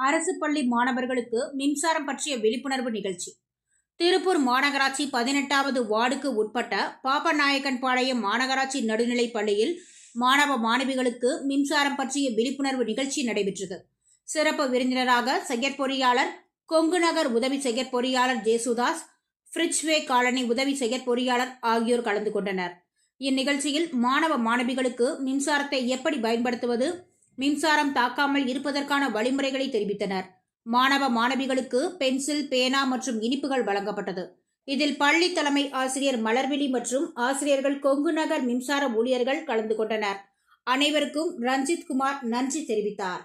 அரசு பள்ளி மாணவர்களுக்கு மின்சாரம் பற்றிய விழிப்புணர்வு நிகழ்ச்சி. திருப்பூர் மாநகராட்சி 18வது வார்டுக்கு உட்பட்ட பாப்பநாயக்கன்பாளையம் மாநகராட்சி நடுநிலைப் பள்ளியில் மாணவ மாணவிகளுக்கு மின்சாரம் பற்றிய விழிப்புணர்வு நிகழ்ச்சி நடைபெற்றது. சிறப்பு விருந்தினராக செயற்பொறியாளர், கொங்கு நகர் உதவி செயற்பொறியாளர் ஜேசுதாஸ், பிரிட்ஜ்வே காலனி உதவி செயற்பொறியாளர் ஆகியோர் கலந்து கொண்டனர். இந்நிகழ்ச்சியில் மாணவ மாணவிகளுக்கு மின்சாரத்தை எப்படி பயன்படுத்துவது, மின்சாரம் தாக்காமல் இருப்பதற்கான வழிமுறைகளை தெரிவித்தனர். மாணவ மாணவிகளுக்கு பென்சில், பேனா மற்றும் இனிப்புகள் வழங்கப்பட்டது. இதில் பள்ளி தலைமை ஆசிரியர் மலர்விழி மற்றும் ஆசிரியர்கள், கொங்கு நகர் மின்சார ஊழியர்கள் கலந்து கொண்டனர். அனைவருக்கும் ரஞ்சித் குமார் நன்றி தெரிவித்தார்.